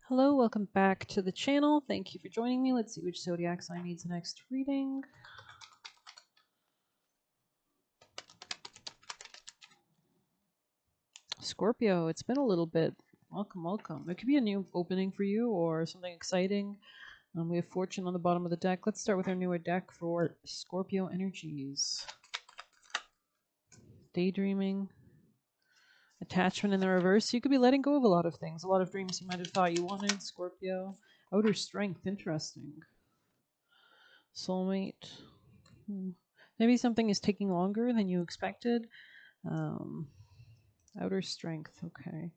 Hello, welcome back to the channel. Thank you for joining me. Let's see which zodiac sign needs the next reading. Scorpio, it's been a little bit. Welcome, welcome. It could be a new opening for you or something exciting. We have Fortune on the bottom of the deck. Let's start with our newer deck for Scorpio energies. Daydreaming. Attachment in the reverse. You could be letting go of a lot of things. A lot of dreams you might have thought you wanted, Scorpio. Outer strength. Interesting. Soulmate. Maybe something is taking longer than you expected. Um, Outer strength. Okay.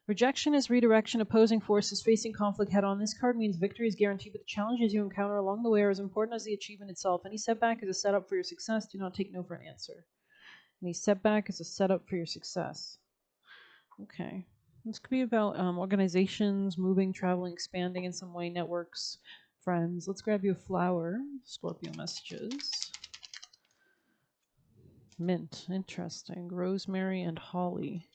Rejection is redirection. Opposing forces facing conflict head on. This card means victory is guaranteed, but the challenges you encounter along the way are as important as the achievement itself. Any setback is a setup for your success. Do not take no for an answer. Any setback is a setup for your success. Okay. This could be about organizations, moving, traveling, expanding in some way, networks, friends. Let's grab you a flower. Scorpio messages. Mint. Interesting. Rosemary and holly.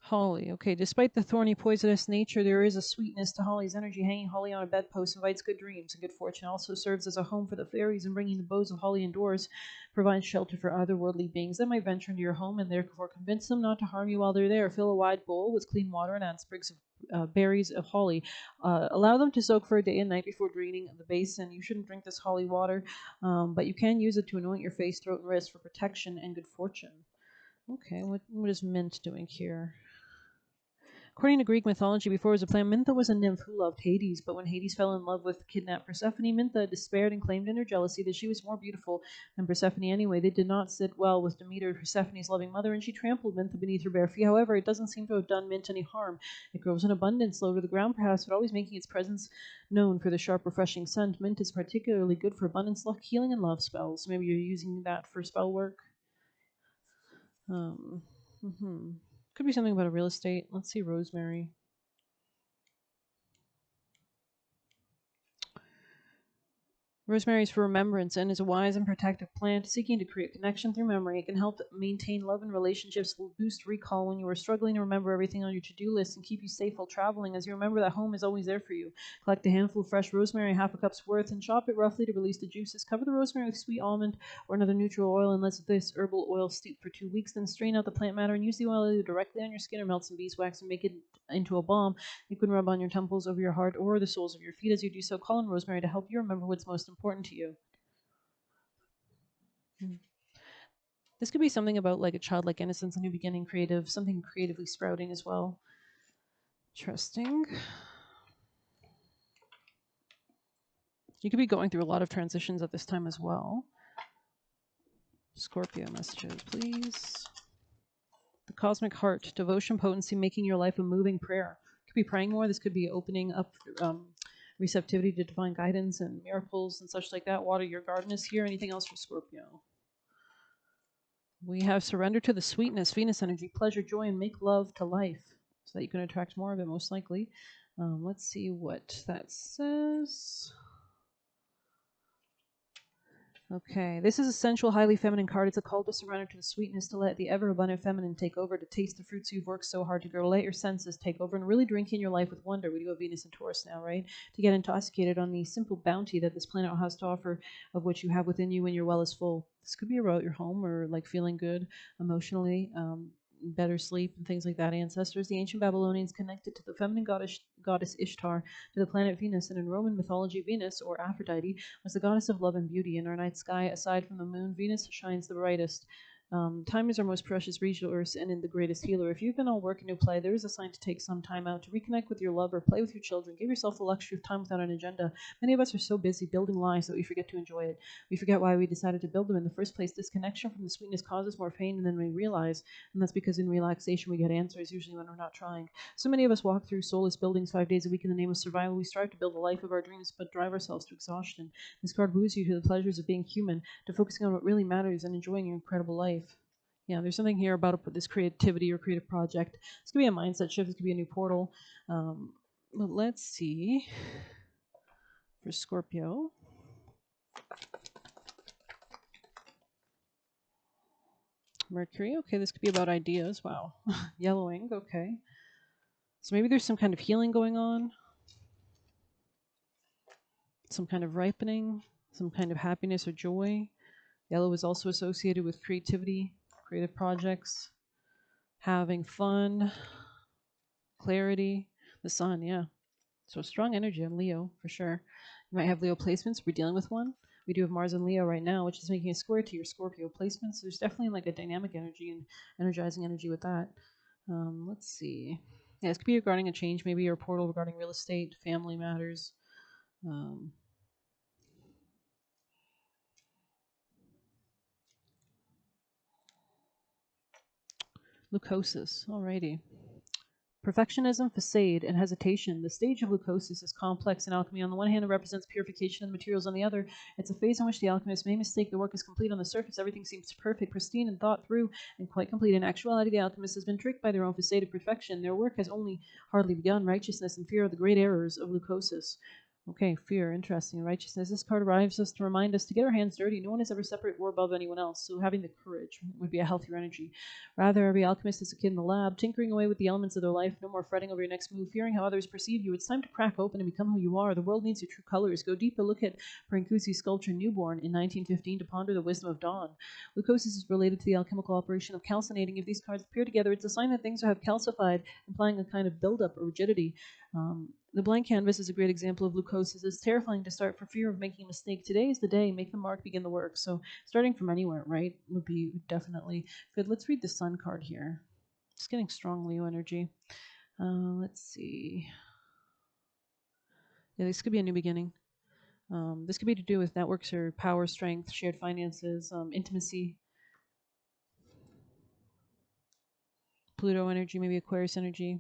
Holly. Okay, despite the thorny, poisonous nature, there is a sweetness to Holly's energy. Hanging Holly on a bedpost invites good dreams and good fortune. Also serves as a home for the fairies, and bringing the boughs of Holly indoors provides shelter for otherworldly beings that might venture into your home, and therefore convince them not to harm you while they're there. Fill a wide bowl with clean water and add sprigs of berries of holly. Allow them to soak for a day and night before draining the basin. You shouldn't drink this holly water, but you can use it to anoint your face, throat, and wrist for protection and good fortune. Okay, what is mint doing here? According to Greek mythology, before it was a plant, Mintha was a nymph who loved Hades, but when Hades fell in love with kidnapped Persephone, Mintha despaired and claimed in her jealousy that she was more beautiful than Persephone anyway. They did not sit well with Demeter, Persephone's loving mother, and she trampled Mintha beneath her bare feet. However, it doesn't seem to have done Mint any harm. It grows in abundance, low to the ground perhaps, but always making its presence known for the sharp, refreshing scent. Mint is particularly good for abundance, luck, healing, and love spells. Maybe you're using that for spell work. Um, Could be something about a real estate. Let's see, rosemary. Rosemary is for remembrance and is a wise and protective plant seeking to create connection through memory. It can help maintain love and relationships, boost recall when you are struggling to remember everything on your to-do list, and keep you safe while traveling as you remember that home is always there for you. Collect a handful of fresh rosemary, half a cup's worth, and chop it roughly to release the juices. Cover the rosemary with sweet almond or another neutral oil and let this herbal oil steep for 2 weeks. Then strain out the plant matter and use the oil either directly on your skin or melt some beeswax and make it into a balm. You can rub on your temples, over your heart, or the soles of your feet. As you do so, call on rosemary to help you remember what's most important to you. This could be something about like a childlike innocence, a new beginning, creative, something creatively sprouting as well. Interesting. You could be going through a lot of transitions at this time as well. Scorpio messages, please. The cosmic heart, devotion, potency, making your life a moving prayer. You could be praying more. This could be opening up receptivity to divine guidance and miracles and such like that. Water your garden is here. Anything else for Scorpio? We have surrender to the sweetness, Venus energy, pleasure, joy, and make love to life so that you can attract more of it, most likely. Let's see what that says. Okay, this is a sensual, highly feminine card. It's a call to surrender to the sweetness, to let the ever-abundant feminine take over, to taste the fruits you've worked so hard to grow, let your senses take over, and really drink in your life with wonder. We do have Venus and Taurus now, right? To get intoxicated on the simple bounty that this planet has to offer, of which you have within you when your well is full. This could be about your home or like feeling good emotionally, better sleep and things like that. Ancestors, the ancient Babylonians connected to the feminine goddess Ishtar, to the planet Venus, and in Roman mythology, Venus, or Aphrodite, was the goddess of love and beauty. In our night sky, aside from the moon, Venus shines the brightest. Time is our most precious resource and in the greatest healer. If you've been all work and no play, there is a sign to take some time out to reconnect with your lover, play with your children, give yourself the luxury of time without an agenda. Many of us are so busy building lives that we forget to enjoy it. We forget why we decided to build them in the first place. Disconnection from the sweetness causes more pain than we realize, and that's because in relaxation we get answers, usually when we're not trying. So many of us walk through soulless buildings 5 days a week in the name of survival. We strive to build the life of our dreams, but drive ourselves to exhaustion. This card woos you to the pleasures of being human, to focusing on what really matters and enjoying your incredible life. Yeah, there's something here about this creativity or creative project. This could be a mindset shift. This could be a new portal. But let's see for Scorpio. Mercury. Okay, this could be about ideas. Wow. Yellowing. Okay. So maybe there's some kind of healing going on, some kind of ripening, some kind of happiness or joy. Yellow is also associated with creativity, creative projects, having fun, clarity. The sun, yeah. So strong energy on Leo for sure. You might have Leo placements. We're dealing with one. We do have Mars and Leo right now, which is making a square to your Scorpio placements. So there's definitely like a dynamic energy and energizing energy with that. Let's see. Yeah, this could be regarding a change, maybe your portal regarding real estate, family matters. Um, Leucosis. Alrighty. Perfectionism, facade, and hesitation. The stage of leucosis is complex in alchemy. On the one hand, it represents purification of the materials. On the other, it's a phase in which the alchemist may mistake the work is complete on the surface. Everything seems perfect, pristine, and thought through, and quite complete. In actuality, the alchemist has been tricked by their own facade of perfection. Their work has only hardly begun. Righteousness and fear are the great errors of leucosis. Okay, fear, interesting. Righteousness. This card arrives us to remind us to get our hands dirty. No one is ever separate or above anyone else, so having the courage would be a healthier energy. Rather, every alchemist is a kid in the lab, tinkering away with the elements of their life, no more fretting over your next move, fearing how others perceive you. It's time to crack open and become who you are. The world needs your true colors. Go deeper. Look at Brancusi's sculpture Newborn in 1915 to ponder the wisdom of dawn. Leucosis is related to the alchemical operation of calcinating. If these cards appear together, it's a sign that things have calcified, implying a kind of buildup or rigidity. The blank canvas is a great example of leucosis. It's terrifying to start for fear of making a mistake. Today is the day. Make the mark, begin the work. So starting from anywhere, right, would be definitely good. Let's read the sun card here. Just getting strong Leo energy. Let's see. Yeah, this could be a new beginning. This could be to do with networks or power, strength, shared finances, intimacy. Pluto energy, maybe Aquarius energy.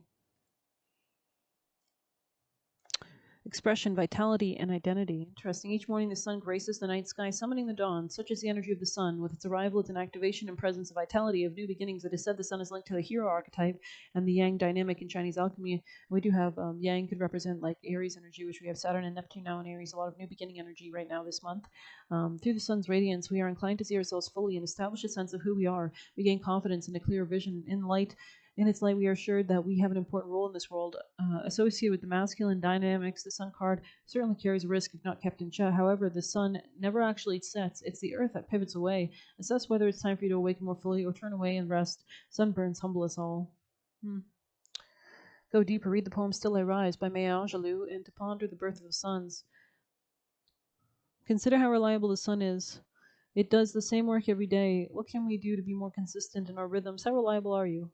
Expression, vitality, and identity. Interesting. Each morning the sun graces the night sky, summoning the dawn. Such is the energy of the sun. With its arrival, it's an activation and presence of vitality, of new beginnings. It is said the sun is linked to the hero archetype and the yang dynamic in Chinese alchemy. We do have yang could represent like Aries energy, which we have Saturn and Neptune now in Aries. A lot of new beginning energy right now this month. Through the sun's radiance, we are inclined to see ourselves fully and establish a sense of who we are. We gain confidence and a clear vision. In its light, we are assured that we have an important role in this world. Associated with the masculine dynamics, the sun card certainly carries a risk if not kept in check. However, the sun never actually sets. It's the earth that pivots away. Assess whether it's time for you to awaken more fully or turn away and rest. Sunburns humble us all. Go deeper. Read the poem Still I Rise by Maya Angelou and to ponder the birth of the suns. Consider how reliable the sun is. It does the same work every day. What can we do to be more consistent in our rhythms? How reliable are you?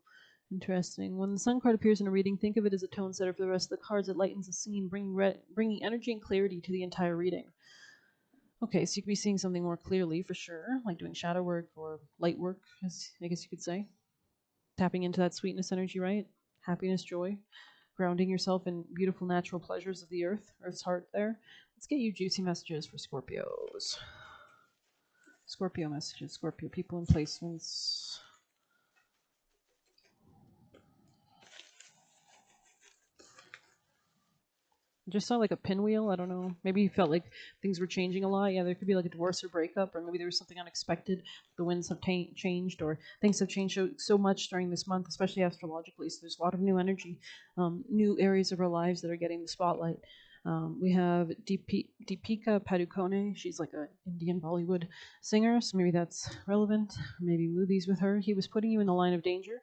Interesting. When the sun card appears in a reading, think of it as a tone setter for the rest of the cards. It lightens the scene, bringing energy and clarity to the entire reading. Okay, so you could be seeing something more clearly for sure, like doing shadow work or light work, as I guess you could say. Tapping into that sweetness energy, right? Happiness, joy, grounding yourself in beautiful natural pleasures of the earth, Earth's heart there. Let's get you juicy messages for Scorpios. Scorpio messages, Scorpio people and placements. Just saw like a pinwheel. I don't know. Maybe he felt like things were changing a lot. Yeah, there could be like a divorce or breakup, or maybe there was something unexpected. The winds have changed, or things have changed so much during this month, especially astrologically. So there's a lot of new energy, new areas of our lives that are getting the spotlight. We have Deepika Padukone. She's like an Indian Bollywood singer, so maybe that's relevant. Or maybe movies with her. He was putting you in the line of danger.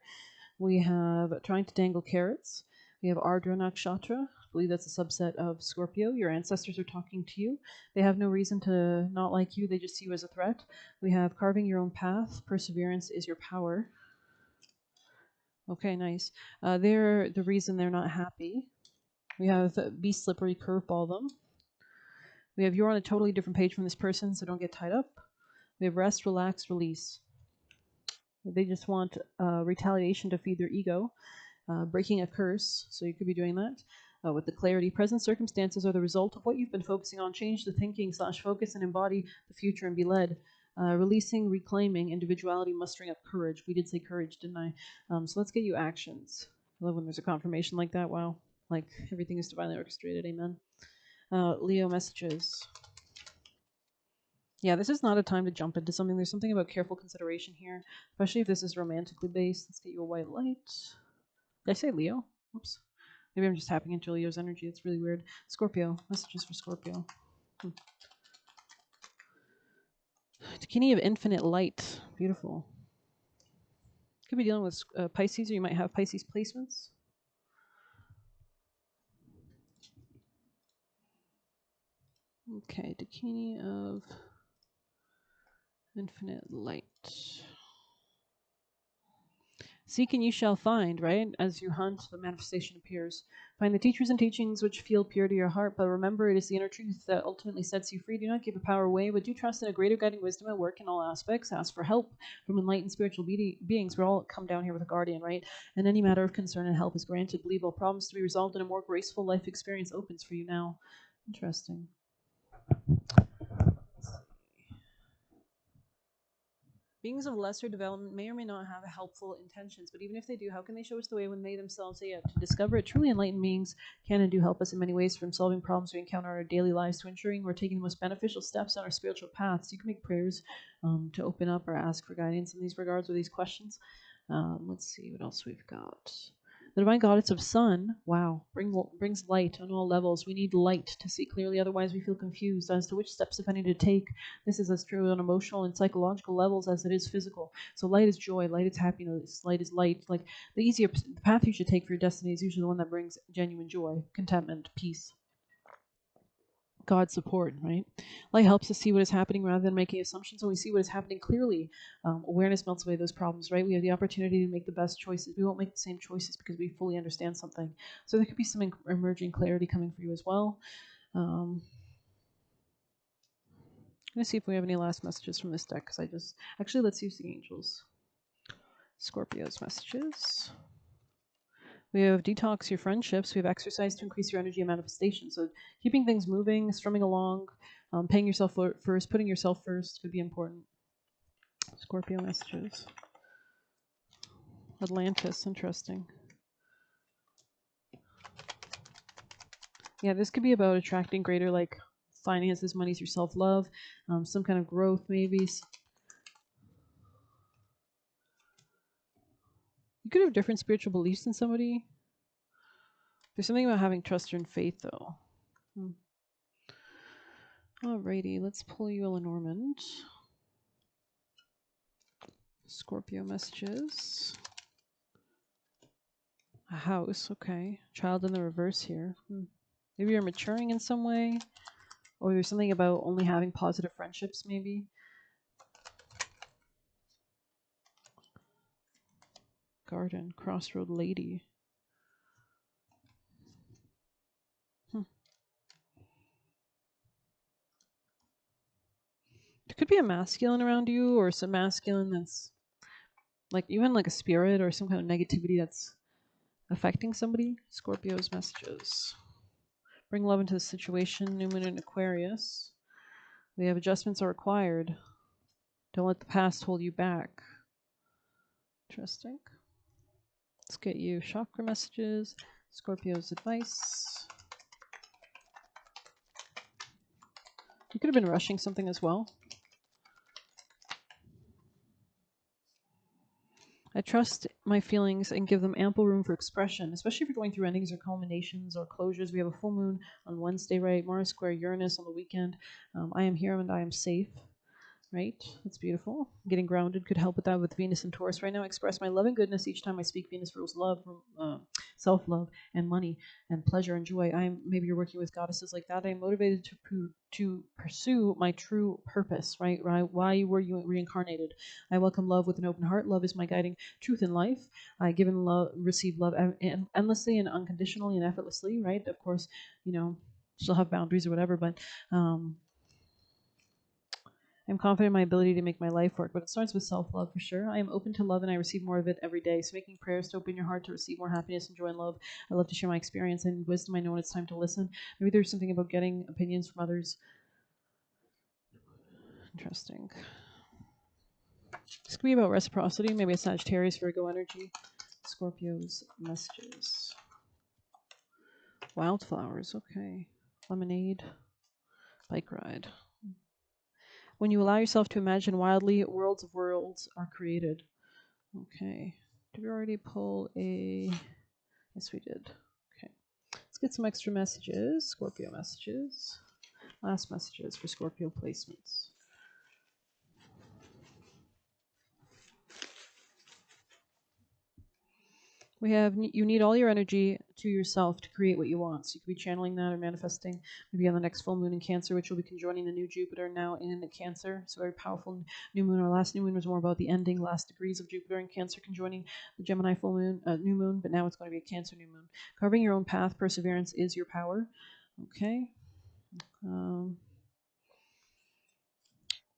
We have Trying to Dangle Carrots. We have Ardra Nakshatra. I believe that's a subset of Scorpio. Your ancestors are talking to you. They have no reason to not like you. They just see you as a threat. We have Carving Your Own Path. Perseverance is your power. Okay, nice. They're the reason they're not happy. We have Be Slippery, Curveball Them. We have You're on a totally different page from this person, so don't get tied up. We have Rest, Relax, Release. They just want retaliation to feed their ego. Breaking a curse, so you could be doing that. With the clarity, present circumstances are the result of what you've been focusing on. Change the thinking / focus and embody the future and be led. Releasing, reclaiming, individuality, mustering up courage. We did say courage, didn't I? So let's get you actions. I love when there's a confirmation like that. Wow. Like everything is divinely orchestrated. Amen. Leo messages. Yeah, this is not a time to jump into something. There's something about careful consideration here, especially if this is romantically based. Let's get you a white light. Did I say Leo? Oops. Maybe I'm just tapping into Leo's energy. It's really weird. Scorpio. Messages for Scorpio. Dakini of infinite light. Beautiful. Could be dealing with Pisces, or you might have Pisces placements. Okay, Dakini of infinite light. Seek and you shall find, right? As you hunt, the manifestation appears. Find the teachers and teachings which feel pure to your heart, but remember it is the inner truth that ultimately sets you free. Do not give the power away, but do trust in a greater guiding wisdom at work in all aspects. Ask for help from enlightened spiritual beings. We all come down here with a guardian, right? And any matter of concern and help is granted. Believe all problems to be resolved, and a more graceful life experience opens for you now. Interesting. Beings of lesser development may or may not have helpful intentions, but even if they do, how can they show us the way when they themselves say it? To discover it, truly enlightened beings can and do help us in many ways, from solving problems we encounter in our daily lives to ensuring we're taking the most beneficial steps on our spiritual paths. You can make prayers to open up or ask for guidance in these regards or these questions. Let's see what else we've got. The divine goddess of sun, wow, brings light on all levels. We need light to see clearly, otherwise we feel confused as to which steps, if any, to take. This is as true on emotional and psychological levels as it is physical. So light is joy, light is happiness, light is light. Like the path you should take for your destiny is usually the one that brings genuine joy, contentment, peace. God support, right? Light helps us see what is happening rather than making assumptions. When we see what is happening clearly, awareness melts away those problems, right? We have the opportunity to make the best choices. We won't make the same choices because we fully understand something. So there could be some emerging clarity coming for you as well. I'm going to see if we have any last messages from this deck, because actually, let's use the angels. Scorpio's messages. We have detox your friendships. We have exercise to increase your energy and manifestation. So keeping things moving, strumming along, paying yourself first, putting yourself first could be important. Scorpio messages. Atlantis, interesting. Yeah, this could be about attracting greater like finances, money through self-love, some kind of growth maybe. You could have different spiritual beliefs than somebody. There's something about having trust and faith, though. Alrighty, let's pull you a Lenormand. Scorpio messages. A house, okay. Child in the reverse here. Maybe you're maturing in some way, or there's something about only having positive friendships, maybe. Garden, crossroad lady. There could be a masculine around you, or some masculine that's like even like a spirit or some kind of negativity that's affecting somebody. Scorpio's messages. Bring love into the situation. New moon in Aquarius. We have adjustments are required. Don't let the past hold you back. Interesting. Let's get you chakra messages. Scorpio's advice. You could have been rushing something as well. I trust my feelings and give them ample room for expression, especially if you're going through endings or culminations or closures. We have a full moon on Wednesday, right? Mars square Uranus on the weekend. I am here and I am safe. Right? That's beautiful. Getting grounded could help with that with Venus and Taurus right now. I express my love and goodness each time I speak. Venus rules love, self-love, and money, and pleasure and joy. Maybe you're working with goddesses like that. I'm motivated to pursue my true purpose, right? Why were you reincarnated? I welcome love with an open heart. Love is my guiding truth in life. I give and receive love endlessly and unconditionally and effortlessly, right? Of course, still have boundaries or whatever, but I'm confident in my ability to make my life work, but it starts with self-love for sure. I am open to love and I receive more of it every day. So making prayers to open your heart to receive more happiness and joy and love. I love to share my experience and wisdom. I know when it's time to listen. Maybe there's something about getting opinions from others. Interesting. This could be about reciprocity. Maybe a Sagittarius, Virgo energy. Scorpio's messages. Wildflowers, okay. Lemonade. Bike ride. When you allow yourself to imagine wildly, worlds of worlds are created. Okay. Did we already pull a... Yes, we did. Okay. Let's get some extra messages. Scorpio messages. Last messages for Scorpio placements. We have, you need all your energy to yourself to create what you want. So you could be channeling that or manifesting maybe on the next full moon in Cancer, which will be conjoining the new Jupiter now in Cancer. So very powerful new moon. Our last new moon was more about the ending, last degrees of Jupiter in Cancer conjoining the Gemini full moon, new moon, but now it's going to be a Cancer new moon. Carving your own path, perseverance is your power. Okay.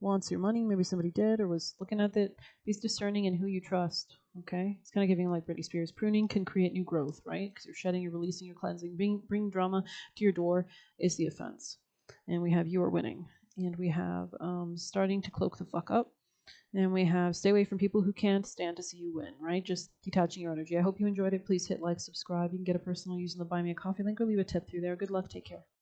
Wants your money, maybe somebody did or was looking at it. Be discerning in who you trust. Okay, it's kind of giving like Britney Spears. Pruning can create new growth, right? Because you're shedding, you're releasing, you're cleansing. Bring drama to your door is the offense. And we have you are winning. And we have starting to cloak the fuck up. And we have stay away from people who can't stand to see you win, right? Just detaching your energy. I hope you enjoyed it. Please hit like, subscribe. You can get a personal using the Buy Me a Coffee link or leave a tip through there. Good luck. Take care.